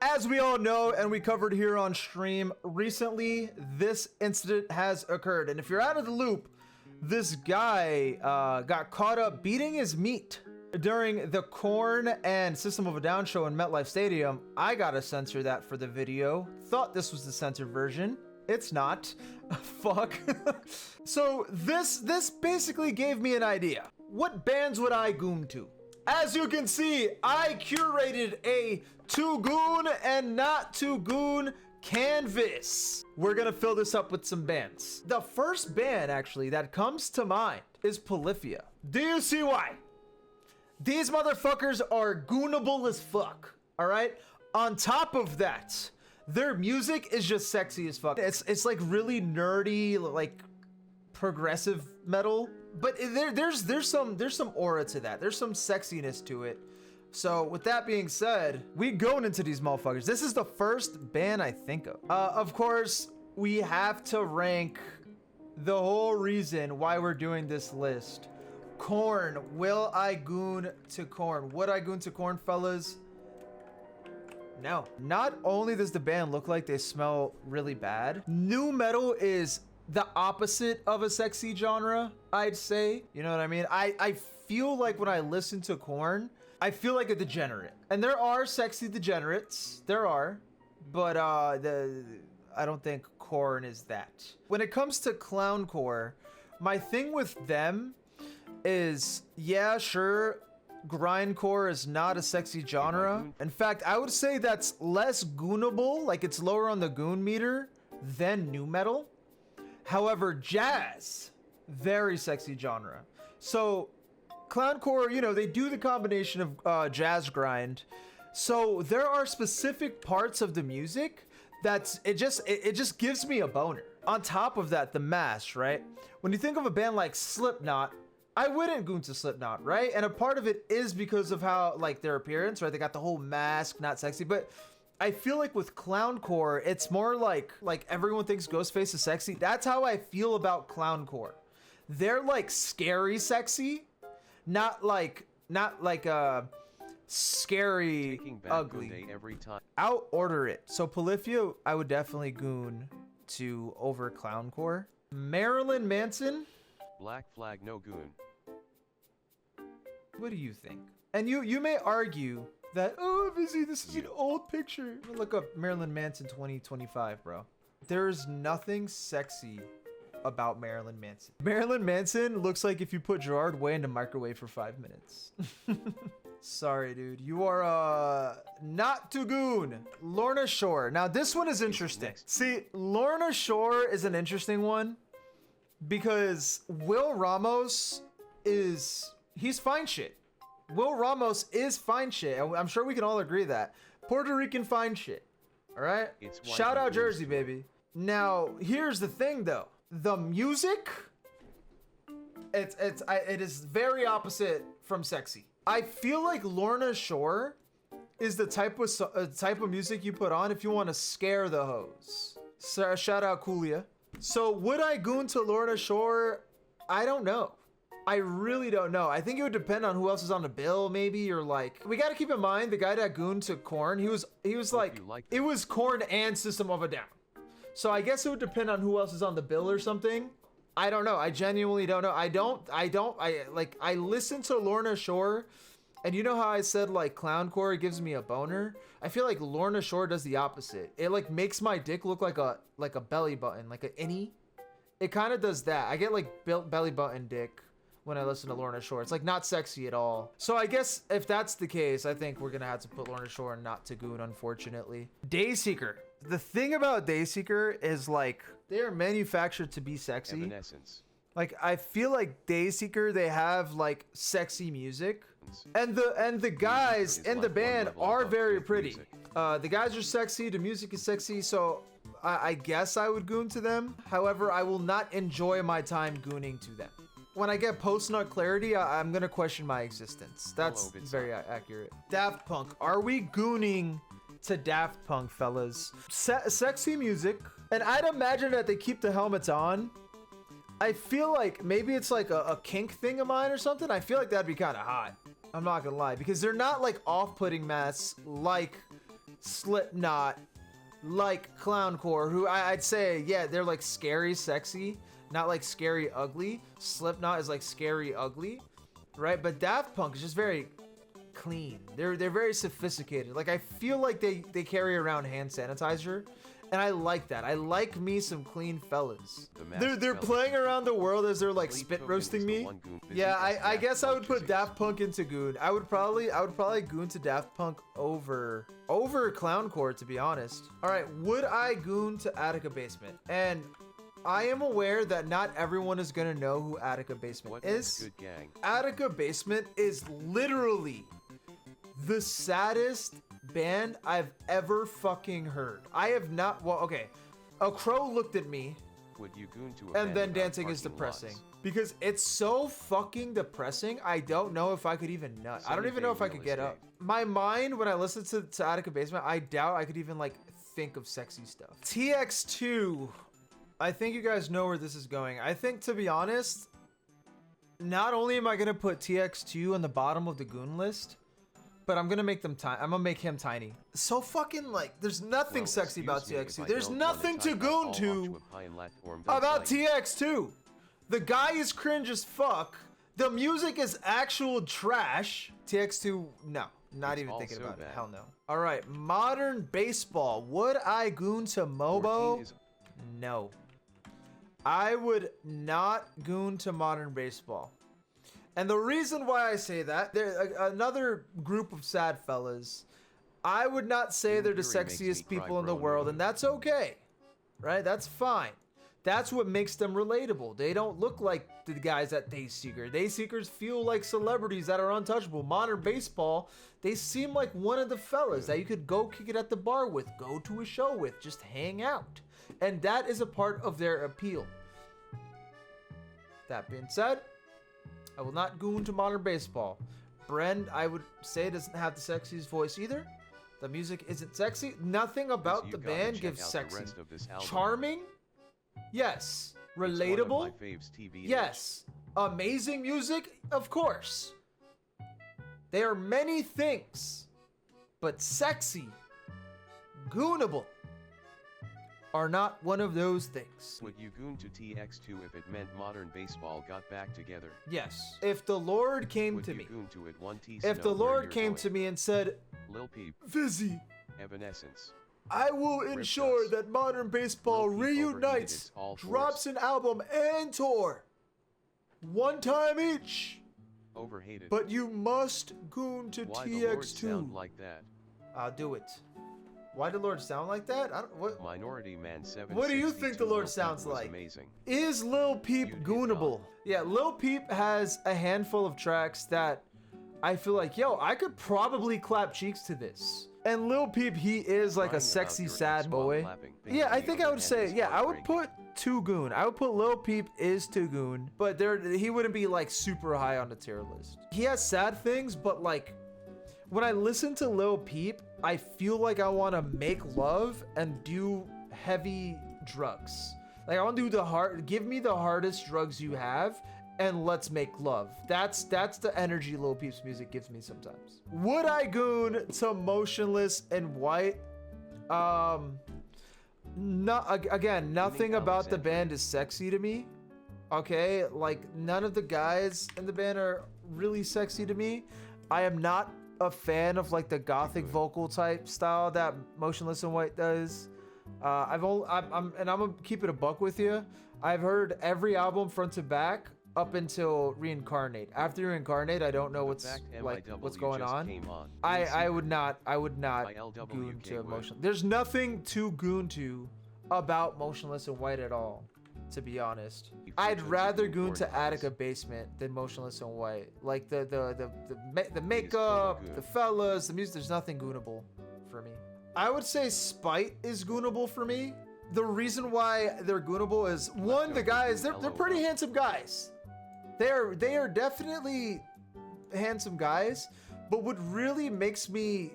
As we all know, and we covered here on stream recently, this incident has occurred. And if you're out of the loop, this guy got caught up beating his meat during the Korn and System of a Down show in MetLife Stadium. I gotta censor that for the video. Thought this was the censored version. It's not. Fuck. So this basically gave me an idea. What bands would I goon to? As you can see, I curated a to goon and not to goon canvas. We're gonna fill this up with some bands. The first band actually that comes to mind is Polyphia. Do you see why? These motherfuckers are goonable as fuck, all right? On top of that, their music is just sexy as fuck. It's like really nerdy, like progressive metal, but there's some aura to that. There's some sexiness to it. So with that being said, we going into these motherfuckers. This is the first band I think of. Of course, we have to rank the whole reason why we're doing this list. Korn. Will I goon to Korn? Would I goon to Korn, fellas? No. Not only does the band look like they smell really bad, nu metal is the opposite of a sexy genre, I'd say. You know what I mean? I feel like when I listen to Korn, I feel like a degenerate. And there are sexy degenerates. There are. But I don't think Korn is that. When it comes to clowncore, my thing with them is, yeah, sure, grindcore is not a sexy genre. In fact, I would say that's less goonable, like it's lower on the goon meter than nu metal. However, jazz, very sexy genre. So clowncore, you know, they do the combination of jazz grind. So there are specific parts of the music that's it just gives me a boner. On top of that, the mask, right? When you think of a band like Slipknot, I wouldn't goon to Slipknot, right? And a part of it is because of how, like, their appearance, right? They got the whole mask, not sexy. But I feel like with clowncore, it's more like everyone thinks Ghostface is sexy. That's how I feel about clowncore. They're like scary sexy, not like scary ugly. Every time. Out order it. So Polyphia, I would definitely goon to over clowncore. Marilyn Manson. Black flag, no goon. What do you think? And you may argue that, oh, Vizzy, this is an old picture. Look up Marilyn Manson 2025, bro. There's nothing sexy about Marilyn Manson. Marilyn Manson looks like if you put Gerard Way in the microwave for 5 minutes. Sorry, dude. You are not to goon. Lorna Shore. Now, this one is interesting. See, Lorna Shore is an interesting one because Will Ramos he's fine shit. Will Ramos is fine shit. I'm sure we can all agree that. Puerto Rican fine shit. All right? Shout out Jersey, baby. Now, here's the thing, though. The music, it is very opposite from sexy. I feel like Lorna Shore is the type of music you put on if you want to scare the hoes. So, shout out Coolio. So would I goon to Lorna Shore? I don't know. I really don't know. I think it would depend on who else is on the bill, maybe, or like, we got to keep in mind the guy that gooned to Korn, he was like, it was Korn and System of a Down. So I guess it would depend on who else is on the bill or something. I don't know. I genuinely don't know. I listen to Lorna Shore, and you know how I said like clowncore gives me a boner? I feel like Lorna Shore does the opposite. It like makes my dick look like a belly button, like an innie. It kind of does that. I get like belly button dick when I listen to Lorna Shore. It's like not sexy at all. So I guess if that's the case, I think we're gonna have to put Lorna Shore and not to goon, unfortunately. Dayseeker. The thing about Dayseeker is like they are manufactured to be sexy. Evanescence. Like I feel like Dayseeker, they have like sexy music, and the guys in the band are very pretty. The guys are sexy, the music is sexy, so I guess I would goon to them. However, I will not enjoy my time gooning to them. When I get post-nut clarity, I'm gonna question my existence. That's very accurate. Daft Punk. Are we gooning to Daft Punk, fellas? Sexy music. And I'd imagine that they keep the helmets on. I feel like maybe it's like a kink thing of mine or something. I feel like that'd be kind of hot. I'm not gonna lie. Because they're not like off-putting masks like Slipknot, like clowncore, who I'd say, yeah, they're like scary sexy, not like scary ugly. Slipknot is like scary ugly, right? But Daft Punk is just very clean. They're very sophisticated. Like, I feel like they carry around hand sanitizer, and I like that. I like me some clean fellas. They're playing around the world as they're like spit roasting me. Yeah, I guess I would put Daft Punk into goon. I would probably goon to Daft Punk over clowncore, to be honest. All right, would I goon to Attica Basement? And I am aware that not everyone is gonna know who Attica Basement is. Attica Basement is literally the saddest band I've ever fucking heard. I have not. Well, okay. A crow looked at me. Would you goon to a and then dancing is depressing because it's so fucking depressing. I don't know if I could even nut. I don't even know if I could get up. My mind, when I listen to Attica Basement, I doubt I could even like think of sexy stuff. TX2. I think you guys know where this is going. I think, to be honest, not only am I gonna put TX2 on the bottom of the goon list, but I'm gonna make them tiny. I'm gonna make him tiny. So fucking like, there's nothing sexy about TX2. There's nothing to goon to about TX2. The guy is cringe as fuck. The music is actual trash. TX2, no, not even thinking about it. Hell no. All right, modern baseball. Would I goon to Mobo? No. I would not goon to modern baseball. And the reason why I say that, they're another group of sad fellas. I would not say they're the sexiest people in the world, and that's okay, right? That's fine. That's what makes them relatable. They don't look like the guys at Dayseeker. Dayseekers feel like celebrities that are untouchable. Modern baseball, they seem like one of the fellas that you could go kick it at the bar with, go to a show with, just hang out. And that is a part of their appeal. That being said, I will not goon to modern baseball. Bren, I would say, doesn't have the sexiest voice either. The music isn't sexy. Nothing about the band gives sexy. Charming? Yes. Relatable? Yes. Amazing music? Of course. They are many things, but sexy, goonable, are not one of those things. Would you goon to TX2 if it meant modern baseball got back together? Yes. If the Lord came to me, if the Lord came to me and said, Lil Peep, Vizzy, Evanescence, I will ensure that modern baseball reunites, drops an album and tour, one time each. Overhated. But you must goon to Why TX2. the Lord sound like that? I'll do it. Why did the Lord sound like that? I don't. What? Minority Man 7. What do you think the Lord sounds like? Amazing. Is Lil Peep goonable? Yeah, Lil Peep has a handful of tracks that I feel like, yo, I could probably clap cheeks to this. And Lil Peep, he is like a sexy sad boy. Yeah, I think I would say, yeah, I would put to goon. I would put Lil Peep is to goon, but he wouldn't be like super high on the tier list. He has sad things, but like when I listen to Lil Peep, I feel like I want to make love and do heavy drugs. Like I want to do give me the hardest drugs you have and let's make love. That's the energy Lil Peep's music gives me sometimes. Would I goon to Motionless in White? Again, nothing about the band is sexy to me. Okay, like none of the guys in the band are really sexy to me. I am not a fan of like the gothic vocal type style that Motionless in White does. I'm gonna keep it a buck with you. I've heard every album front to back up until Reincarnate. After Reincarnate, I don't know what's going on. I would not goon to Motionless. There's nothing to goon to about Motionless in White at all, to be honest. I'd rather goon to Attica Basement than Motionless in White. Like the makeup, the fellas, the music, there's nothing goonable for me. I would say Spite is goonable for me. The reason why they're goonable is one, the guys, they're pretty handsome guys. They are definitely handsome guys, but what really makes me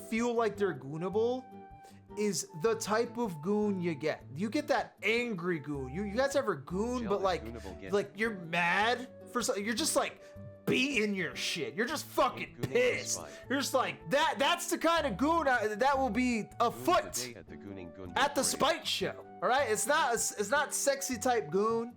feel like they're goonable is the type of goon you get. You get that angry goon. You guys ever goon, but like you're mad for something. You're just like beating your shit. You're just fucking Gooning pissed. is fine. You're just like, that's the kind of goon that will be afoot Today at the Gooning Goon at the parade. spite show. All right, it's not sexy type goon.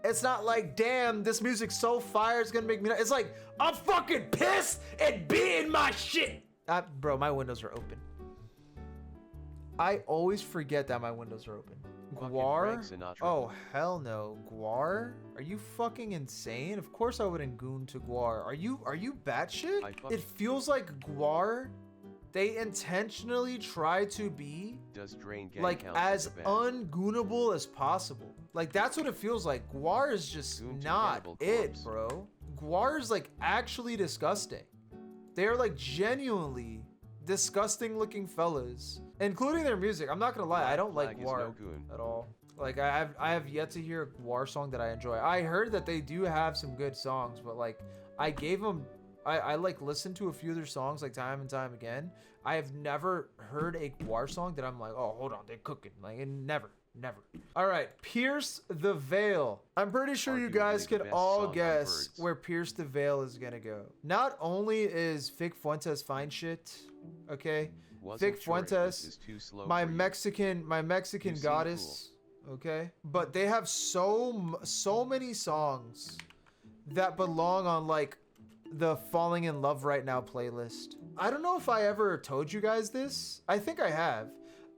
It's not like, damn, this music's so fire, it's gonna make me. It's like, I'm fucking pissed and beating my shit. Bro, my windows are open. I always forget that my windows are open. Fucking Guar? Frank Sinatra. Oh, hell no. Guar? Are you fucking insane? Of course I wouldn't goon to Guar. Are you batshit? It feels like Guar, they intentionally try to be Does Drain Gang like count as a band? ungoonable as possible. Like that's what it feels like. Guar is just Goon to not Cannibal it, Corpse. bro. Guar is like actually disgusting. They're like genuinely disgusting looking fellas, including their music. I'm not gonna lie, I don't like Flag is no Guar goon. at all. Like I have yet to hear a Guar song that I enjoy. I heard that they do have some good songs, but like I gave them, I like listened to a few of their songs like time and time again. I have never heard a Guar song that I'm like, oh, hold on, they're cooking. Like, and never. All right, Pierce the Veil. I'm pretty sure you guys Arguably the can best all song on guess Birds. where Pierce the Veil is gonna go. Not only is Vic Fuentes fine shit, okay? Wasn't Vic sure if this Fuentes, is too slow my for you. Mexican You seem goddess, okay? But they have so many songs that belong on like the Falling in Love Right Now playlist. I don't know if I ever told you guys this. I think I have.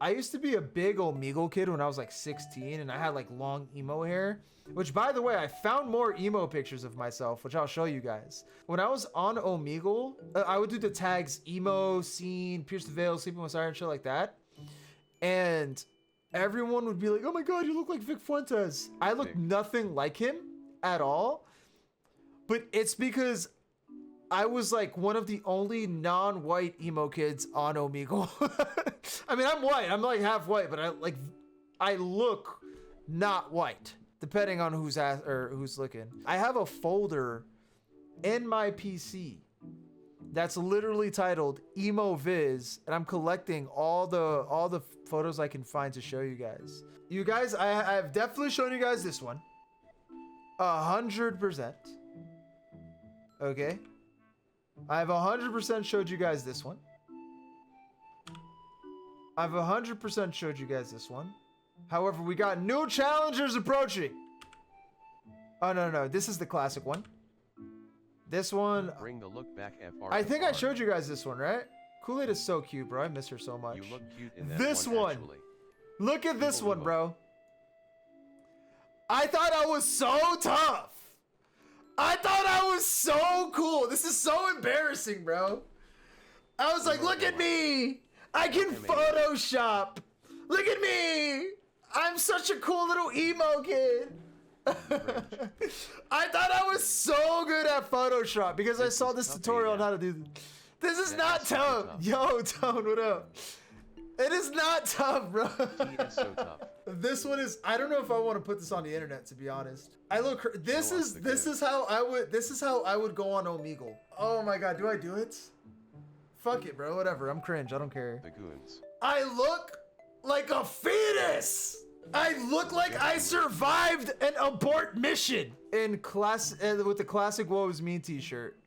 I used to be a big Omegle kid when I was like 16 and I had like long emo hair, which by the way, I found more emo pictures of myself, which I'll show you guys. When I was on Omegle, I would do the tags emo, scene, Pierce the Veil, Sleeping with Siren, shit like that. And everyone would be like, oh my God, you look like Vic Fuentes. I look nothing like him at all, but it's because I was like one of the only non-white emo kids on Omegle. I mean, I'm white. I'm like half white, but I look not white, depending on who's looking. I have a folder in my PC that's literally titled Emo Viz, and I'm collecting all the photos I can find to show you guys. You guys, I've definitely shown you guys this one. 100%. Okay. I've 100% showed you guys this one. I've 100% showed you guys this one. However, we got new challengers approaching. Oh, no. This is the classic one. This one. Bring the look back FR. I think I showed you guys this one, right? Kool-Aid is so cute, bro. I miss her so much. You look cute in that This one. one. Actually. Look at this People one, look. bro. I thought I was so tough. I thought I was so cool. This is so embarrassing, bro. I was like, look at me. I can Photoshop. Look at me. I'm such a cool little emo kid. I thought I was so good at Photoshop because I saw this tutorial on how to do this. This is not tough. Yo, Tone, what up? It is not tough, bro. He is so tough. This one is. I don't know if I want to put this on the internet, to be honest. I look. This Show us is. the This good. is how I would. This is how I would go on Omegle. Oh my God, do I do it? Fuck it, bro. Whatever. I'm cringe. I don't care. The goons. I look like a fetus. I look like I survived an abort mission in class with the classic "Woe Is Me" T-shirt.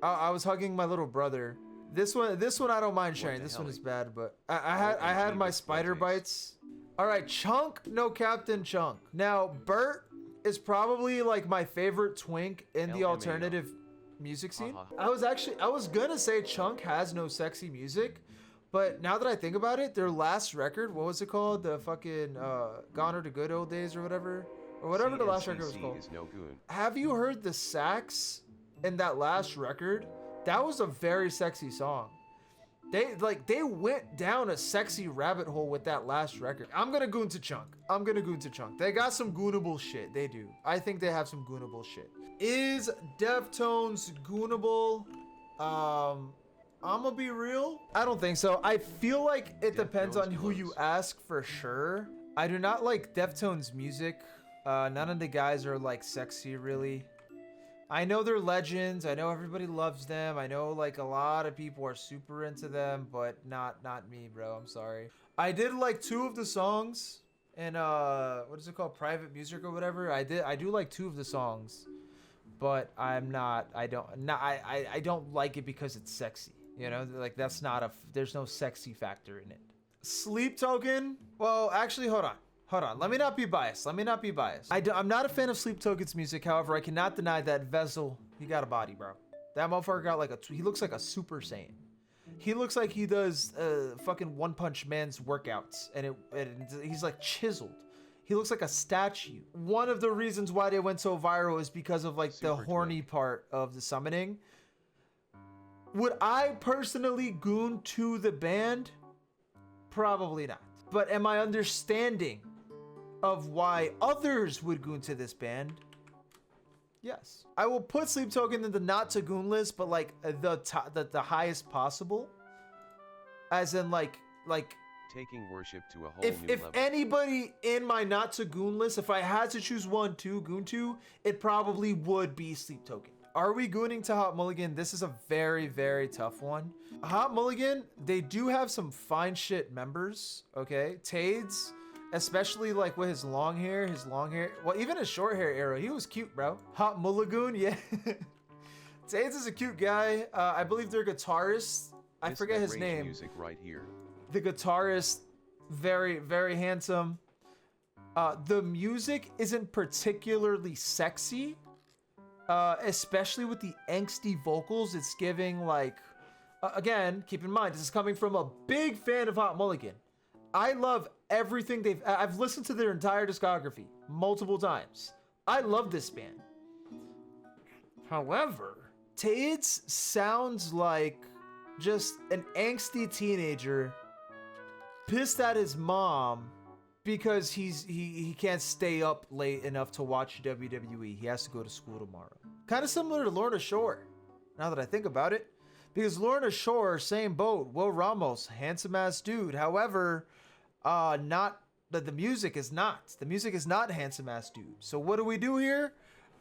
I was hugging my little brother. This one I don't mind sharing. the This hell? one is bad, but I had my spider bites. All right, Chunk, no Captain Chunk. Now, Bert is probably like my favorite twink in the LMAO. alternative music scene. Uh-huh. I was gonna say Chunk has no sexy music, but now that I think about it, their last record, what was it called? The fucking Gone Are the Good Old Days or whatever the last record was CNCC called. is no goon. Have you heard the sax in that last record? That was a very sexy song. They went down a sexy rabbit hole with that last record. I'm gonna goon to Chunk. They got some goonable shit. They do. I think they have some goonable shit. Is Deftones goonable? I'ma be real. I don't think so. I feel like it depends on who you ask for sure. I do not like Deftones music. None of the guys are like sexy really. I know they're legends. I know everybody loves them. I know like a lot of people are super into them, but not me, bro. I'm sorry. I did like 2 of the songs in what is it called? Private Music or whatever. I do like 2 of the songs. but I don't like it because it's sexy. You know, like that's not there's no sexy factor in it. Sleep Token. Well, actually, hold on. Let me not be biased. I'm not a fan of Sleep Token's music. However, I cannot deny that Vezel, he got a body, bro. That motherfucker got like he looks like a Super Saiyan. He looks like he does fucking One Punch Man's workouts, and he's like chiseled. He looks like a statue. One of the reasons why they went so viral is because of like the horny part of the summoning. Would I personally goon to the band? Probably not. But am I understanding of why others would goon to this band? Yes. I will put Sleep Token in the not to goon list, but like the highest possible. As in like taking worship to a whole if new level. Anybody in my not to goon list, if I had to choose one to goon to, it probably would be Sleep Token. Are we gooning to Hot Mulligan? This is a very, very tough one. Hot Mulligan, they do have some fine shit members, okay? Tades, especially like with his long hair, well, even his short hair era, he was cute, bro. Hot Mulligan, yeah. Tades is a cute guy. I believe their guitarist, I forget his name. Music right here. The guitarist, very, very handsome. The music isn't particularly sexy. Especially with the angsty vocals, it's giving like, again, keep in mind, this is coming from a big fan of Hot Mulligan. I love everything I've listened to their entire discography multiple times. I love this band. However, Tades sounds like just an angsty teenager pissed at his mom because he can't stay up late enough to watch WWE. He has to go to school tomorrow. Kind of similar to Lorna Shore, now that I think about it. Because Lorna Shore, same boat. Will Ramos, handsome ass dude. However, the music is not. The music is not handsome ass dude. So what do we do here?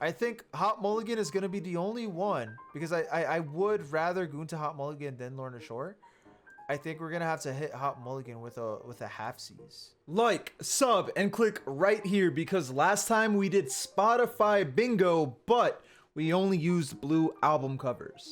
I think Hot Mulligan is going to be the only one. Because I would rather goon to Hot Mulligan than Lorna Shore. I think we're gonna have to hit Hot Mulligan with a halfsies. Like, sub, and click right here because last time we did Spotify bingo, but we only used blue album covers.